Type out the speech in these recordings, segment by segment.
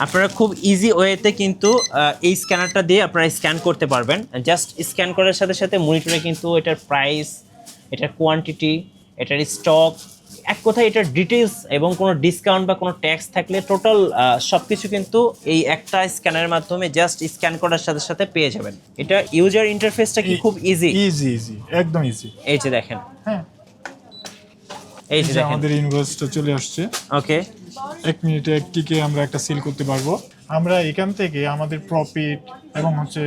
আপনারা খুব ইজি ওয়েতে কিন্তু এই স্ক্যানারটা দিয়ে আপনারা স্ক্যান করতে পারবেন। জাস্ট স্ক্যান করার সাথে সাথে মনিটরে কিন্তু এটার প্রাইস, এটার কোয়ান্টিটি, এটার স্টক, এক কথায় এটার ডিটেলস এবং কোনো ডিসকাউন্ট বা কোনো ট্যাক্স থাকলে টোটাল সব কিছু কিন্তু এই একটা স্ক্যানারের মাধ্যমে জাস্ট স্ক্যান করার সাথে সাথে পেয়ে যাবেন। এটা ইউজার ইন্টারফেসটা কি খুব ইজি, ইজি একদম ইজি। এই যে দেখেন, হ্যাঁ, এই যে দেখেন আমাদের ইনভয়েসটা চলে আসছে। ওকে, 1 মিনিটে একটিকে আমরা একটা সিল করতে পারবো। আমরা এখান থেকে আমাদের প্রফিট এবং হচ্ছে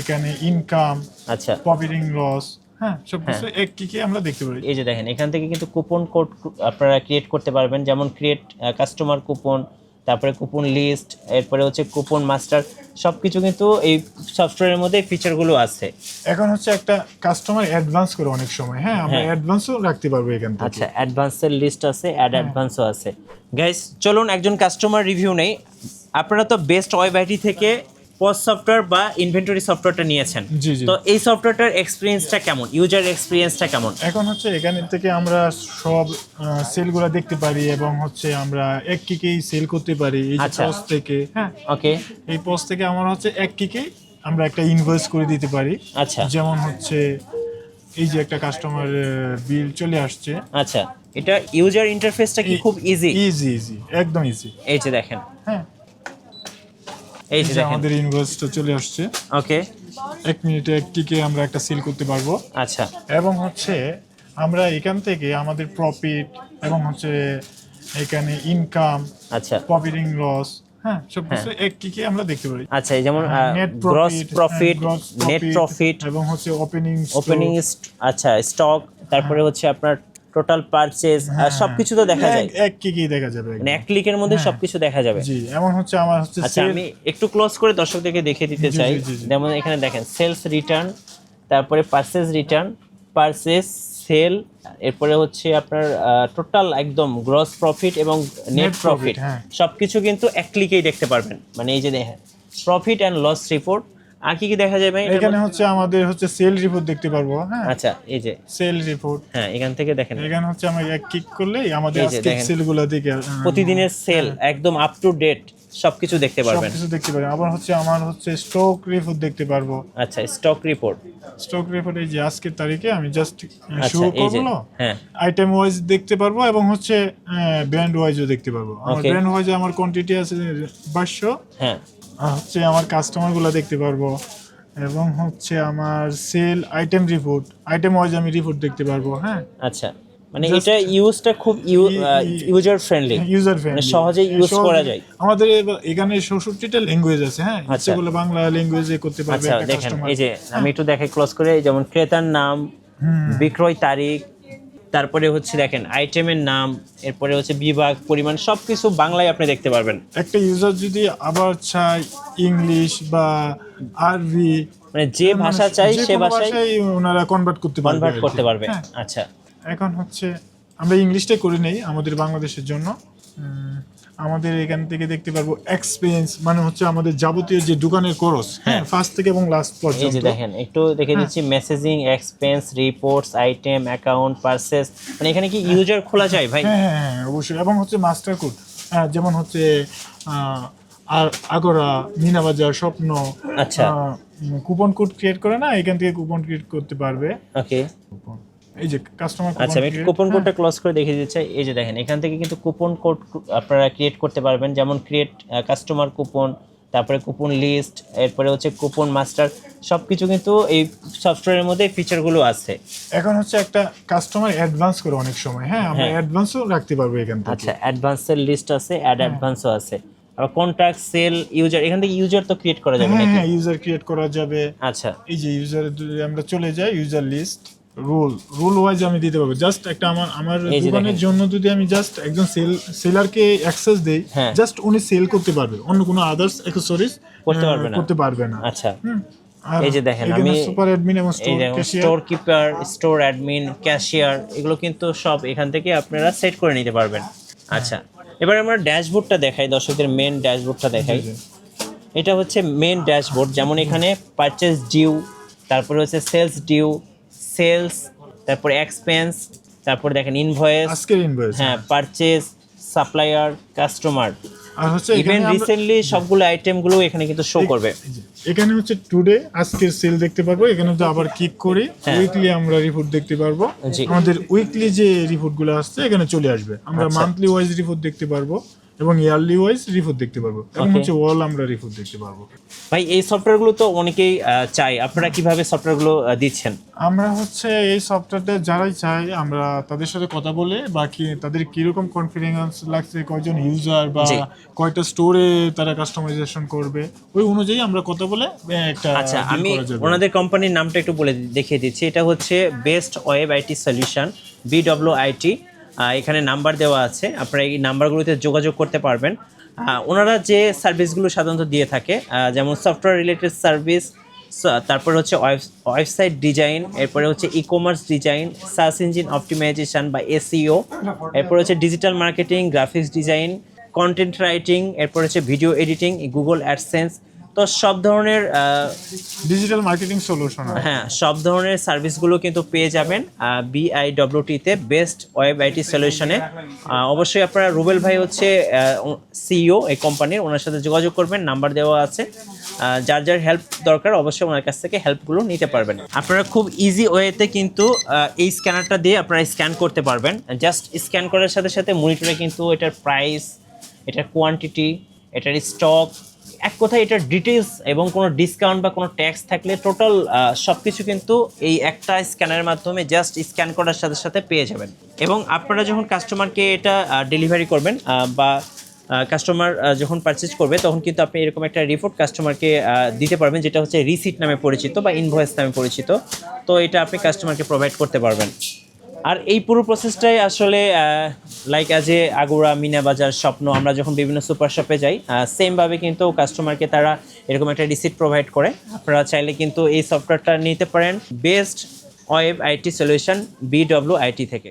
এখানে ইনকাম, আচ্ছা প্রফিটিং লস, হ্যাঁ সবকিছু একটিকে আমরা দেখতে পারি। এই যে দেখেন এখান থেকে কিন্তু কুপন কোড আপনারা ক্রিয়েট করতে পারবেন, যেমন ক্রিয়েট কাস্টমার কুপন, তারপরে কুপন লিস্ট, এরপরে হচ্ছে কুপন মাস্টার, সব কিছু কিন্তু এই সফটওয়্যারের মধ্যে ফিচারগুলো আছে। এখন হচ্ছে একটা কাস্টমার অ্যাডভান্স করে অনেক সময়, হ্যাঁ আমরা অ্যাডভান্সও রাখতে পারবো এখান থেকে। আচ্ছা, অ্যাডভান্সের লিস্ট আছে, অ্যাডভান্সও আছে। গাইস চলুন একজন কাস্টমার রিভিউ নেই। আপনারা তো বেস্ট ওয়েব আইটি থেকে পজ সফটওয়্যার বা ইনভেন্টরি সফটওয়্যারটা নিয়েছেন, জি জি। তো এই সফটওয়্যারটার এক্সপিরিয়েন্সটা কেমন, ইউজার এক্সপিরিয়েন্সটা কেমন? এখন হচ্ছে এখান থেকে আমরা সব সেলগুলো দেখতে পারি এবং হচ্ছে আমরা এক কিকেই সেল করতে পারি এই যে আচ্ছা। পোস্ট থেকে। হ্যাঁ, ওকে, এই পোস্ট থেকে আমরা হচ্ছে এক কিকেই আমরা একটা ইনভয়েস করে দিতে পারি। আচ্ছা যেমন হচ্ছে এই যে একটা কাস্টমার বিল চলে আসছে। আচ্ছা, এটা ইউজার ইন্টারফেসটা কি খুব ইজি? ইজি একদম ইজি। এই যে দেখেন, হ্যাঁ, এই যে দেখেন, আমাদের ইনভয়েসটা চলে আসছে। ওকে 1 মিনিটে একটিকে আমরা একটা সিল করতে পারবো। আচ্ছা এবং হচ্ছে আমরা এখান থেকে আমাদের প্রফিট এবং হচ্ছে এখানে ইনকাম, আচ্ছা প্রফিটিং লস, হ্যাঁ সবকিছু একটিকে আমরা দেখতে পারি। আচ্ছা, এই যেমন net gross profit, net profit, এবং হচ্ছে ওপেনিং আচ্ছা স্টক, তারপরে হচ্ছে আপনার টোটাল পারচেজ, সবকিছু তো দেখা যায়, এক কিকেই দেখা যাবে মানে এক ক্লিকের মধ্যে সবকিছু দেখা যাবে। জি, এমন হচ্ছে আমার হচ্ছে আচ্ছা, আমি একটু ক্লোজ করে দর্শকদেরকে দেখিয়ে দিতে চাই। যেমন এখানে দেখেন সেলস রিটার্ন, তারপরে পারচেজ রিটার্ন, পারচেজ, সেল, এরপরে হচ্ছে আপনার টোটাল একদম গ্রস প্রফিট এবং নেট প্রফিট, হ্যাঁ। সবকিছু কিন্তু এক ক্লিকেই দেখতে পারবেন। মানে এই যে দেখেন প্রফিট অ্যান্ড লস রিপোর্ট, আর কি কি দেখা যাবে এখানে হচ্ছে আমাদের হচ্ছে সেল রিপোর্ট দেখতে পারবো। হ্যাঁ, আচ্ছা এই যে সেল রিপোর্ট, হ্যাঁ এখান থেকে দেখেন এখানে হচ্ছে আমরা এক ক্লিক করলেই আমাদের এই যে আজকের দেখেন। সেলগুলো দেখে প্রতিদিনের সেল একদম আপ টু ডেট সবকিছু দেখতে পারবেন। সবকিছু দেখতে পারি। আবার হচ্ছে আমার হচ্ছে স্টক রিপোর্ট দেখতে পারবো। আচ্ছা, স্টক রিপোর্ট, স্টক রিপোর্ট এই যে আজকের তারিখে আমি জাস্ট আচ্ছা শুরু এই যে করবো, হ্যাঁ আইটেম ওয়াইজ দেখতে পারবো এবং হচ্ছে ব্র্যান্ড ওয়াইজও দেখতে পারবো। আমার Okay. ব্র্যান্ড ওয়াইজে আমার কোয়ান্টিটি আছে 500, হ্যাঁ হচ্ছে আমার কাস্টমারগুলো দেখতে পারবো এবং হচ্ছে আমার sale item report, item wise আমি রিপোর্ট দেখতে পারবো। হ্যাঁ, আচ্ছা, মানে এটা ইউজটা খুব ইউজার ফ্রেন্ডলি, ইউজার মানে ফ্রেন্ডলি, সহজে ইউজ করা যায়। আমাদের এখানে 66টা ল্যাঙ্গুয়েজ আছে। হ্যাঁ, আচ্ছা। সেগুলো বাংলা ল্যাঙ্গুয়েজে করতে পারবে আচ্ছা একটা দেখেন কাস্টমার। এই যে আমি একটু দেখে ক্লোজ করে, যেমন ক্রেতার নাম, বিক্রয় তারিখ, তারপরে হচ্ছে দেখেন আইটেমের নাম, এরপরে হচ্ছে বিভাগ, পরিমাণ, সবকিছু বাংলায় আপনি দেখতে পারবেন। একটা ইউজার যদি আবার চায় ইংলিশ বা আরবি, মানে যে ভাষা চাই যে সে কোনো ভাষায় ভাষায় ওনারা কনভার্ট করতে পারবে কনভার্ট আর কি। করতে পারবে। হ্যাঁ, আচ্ছা এখন হচ্ছে আমরা ইংলিশটাই করে নেই আমাদের বাংলাদেশের জন্য। আমাদের এখান থেকে দেখতে পারবো এক্সপেন্স, মানে হচ্ছে আমাদের যাবতীয় যে দোকানের খরচ, হ্যাঁ ফার্স্ট থেকে এবং লাস্ট এই যে পর্যন্ত। দেখেন একটু দেখে দিচ্ছি, messaging, expense, reports, item, account, purchase, মানে এখানে কি ইউজার খোলা যায় ভাই? হ্যাঁ হ্যাঁ হ্যাঁ, অবশ্যই। এবং হচ্ছে মাস্টার কোড, যেমন হচ্ছে আর আগরা, মিনাবাজার, স্বপ্ন, আচ্ছা কুপন কোড ক্রিয়েট করে না, এখান থেকে কুপন ক্রিয়েট করতে পারবে। ওকে এই যে কাস্টমার আচ্ছা, আমি কুপন কোডটা ক্লোজ করে দেখিয়ে দিচ্ছি। এই যে দেখেন এখান থেকে কিন্তু কুপন কোড আপনারা ক্রিয়েট করতে পারবেন, যেমন ক্রিয়েট কাস্টমার কুপন, তারপরে কুপন লিস্ট, এরপরে হচ্ছে কুপন মাস্টার, সবকিছু কিন্তু এই সফটওয়্যারের মধ্যে ফিচারগুলো আছে। এখন হচ্ছে একটা কাস্টমার অ্যাডভান্স করে অনেক সময়, হ্যাঁ আমরা অ্যাডভান্সও রাখতে পারবো এখান থেকে। আচ্ছা, অ্যাডভান্সের লিস্ট আছে, অ্যাডভান্সও আছে, আর কন্ট্যাক্ট, সেল, ইউজার, এখান থেকে ইউজার তো ক্রিয়েট করা যাবে হ্যাঁ নাকি? হ্যাঁ, ইউজার ক্রিয়েট করা যাবে। আচ্ছা এই যে ইউজার, যদি আমরা চলে যাই ইউজার লিস্ট, রুল ওয়াইজ আমি দিতে পারবো। জাস্ট একটা আমার এই যে দোকানের দেখেন। জন্য যদি আমি জাস্ট একজন সেলারকে অ্যাক্সেস দেই, হ্যাঁ। জাস্ট উনি সেল করতে পারবে, অন্য কোনো আদার্স অ্যাক্সেসরিজ করতে পারবে না। করতে পারবে না। আচ্ছা আর এই যে দেখেন এখানে আমি সুপার অ্যাডমিন এবং এই স্টোর দেখুন cashier, store keeper, store admin, cashier, এগুলো কিন্তু সব এখান থেকে আপনারা সেট করে নিতে পারবেন। আচ্ছা, এবার আমরা ড্যাশবোর্ডটা দেখাই, দর্শকদের মেন ড্যাশবোর্ডটা দেখাই। এটা হচ্ছে মেন ড্যাশবোর্ড, যেমন এখানে পারচেজ ডিউ, তারপরে হচ্ছে সেলস ডিউ, সেলস, তারপরে এক্সপেন্স, তারপরে দেখেন ইনভয়েস, আজকের ইনভয়েস, হ্যাঁ পারচেজ, সাপ্লায়ার, কাস্টমার, আর হচ্ছে ইভেন এখানে আমরা রিসেন্টলি সবগুলো আইটেমগুলো এখানে কিন্তু শো করবে। এখানে হচ্ছে টুডে আজকের সেল দেখতে পারবো। এখানে তো আবার ক্লিক করি হ্যাঁ। উইকলি আমরা রিপোর্ট দেখতে পারবো। জি। আমাদের উইকলি যে রিপোর্টগুলো আসছে এখানে চলে আসবে। আমরা আচ্ছা। মান্থলি ওয়াইজ রিপোর্ট দেখতে পারবো এবং ইয়ারলি ওয়াইজ রিপোর্ট দেখতে পারবো এবং Okay. হচ্ছে ওয়াল আমরা রিপোর্ট দেখতে পারবো। ভাই এই সফটওয়্যারগুলো তো অনেকেই চাই, আপনারা কিভাবে সফটওয়্যারগুলো দিচ্ছেন? আমরা হচ্ছে এই সফটওয়্যারটা যারাই চাই আমরা তাদের সাথে কথা বলে বাকি তাদের কিরকম কনফিডেন্স লাগছে, কয়জন ইউজার বা জি। কয়টা স্টোরে তারা কাস্টমাইজেশন করবে ওই অনুযায়ী আমরা কথা বলে একটা আচ্ছা, deal আমি করা যাবে। ওনাদের কোম্পানির নামটা একটু বলে দেখিয়ে দিচ্ছি। এটা হচ্ছে best web IT solution, BWIT। এখানে নাম্বার দেওয়া আছে, আপনারা এই নাম্বারগুলোতে যোগাযোগ করতে পারবেন। ওনারা যে সার্ভিসগুলো সাধারণত দিয়ে থাকে, যেমন সফটওয়্যার রিলেটেড সার্ভিস, তারপর হচ্ছে ওয়েবসাইট ডিজাইন, এরপরে হচ্ছে e commerce design, search engine optimization বা SEO, এরপর হচ্ছে digital marketing, graphics design, content writing, এরপর হচ্ছে ভিডিও এডিটিং, গুগল অ্যাডসেন্স। তো সব ধরনের ডিজিটাল মার্কেটিং সলিউশন। হ্যাঁ, সব ধরনের সার্ভিসগুলো কিন্তু পেয়ে যাবেন BIWT-তে, বেস্ট ওয়েব আইটি সলিউশনে। অবশ্যই আপনারা রুবেল ভাই হচ্ছে CEO এই কোম্পানির, ওনার সাথে যোগাযোগ করবেন, নাম্বার দেওয়া আছে। যার যার হেল্প দরকার অবশ্যই ওনার কাছ থেকে হেল্পগুলো নিতে পারবেন। আপনারা খুব ইজি ওয়েতে কিন্তু এই স্ক্যানারটা দিয়ে আপনারা স্ক্যান করতে পারবেন। জাস্ট স্ক্যান করার সাথে সাথে মনিটরে কিন্তু এটার প্রাইস, এটার কোয়ান্টিটি, এটার স্টক, এক কথায় এটার ডিটেলস এবং কোনো ডিসকাউন্ট বা কোনো ট্যাক্স থাকলে টোটাল সব কিছু কিন্তু এই একটা স্ক্যানারের মাধ্যমে জাস্ট স্ক্যান করার সাথে সাথে পেয়ে যাবেন। এবং আপনারা যখন কাস্টমারকে এটা ডেলিভারি করবেন বা কাস্টমার যখন পারচেজ করবে তখন কিন্তু আপনি এরকম একটা রিপোর্ট কাস্টমারকে দিতে পারবেন, যেটা হচ্ছে রিসিট নামে পরিচিত বা ইনভয়েস নামে পরিচিত। তো এটা আপনি কাস্টমারকে প্রোভাইড করতে পারবেন। আর এই পুরো প্রসেসটাই আসলে লাইক অ্যাজ এ আগুরা, মিনা বাজার, স্বপ্ন, আমরা যখন বিভিন্ন সুপার শপে যাই সেমভাবে কিন্তু কাস্টমারকে তারা এরকম একটা রিসিট প্রোভাইড করে। আপনারা চাইলে কিন্তু এই সফটওয়্যারটা নিতে পারেন best web IT solution BWIT থেকে।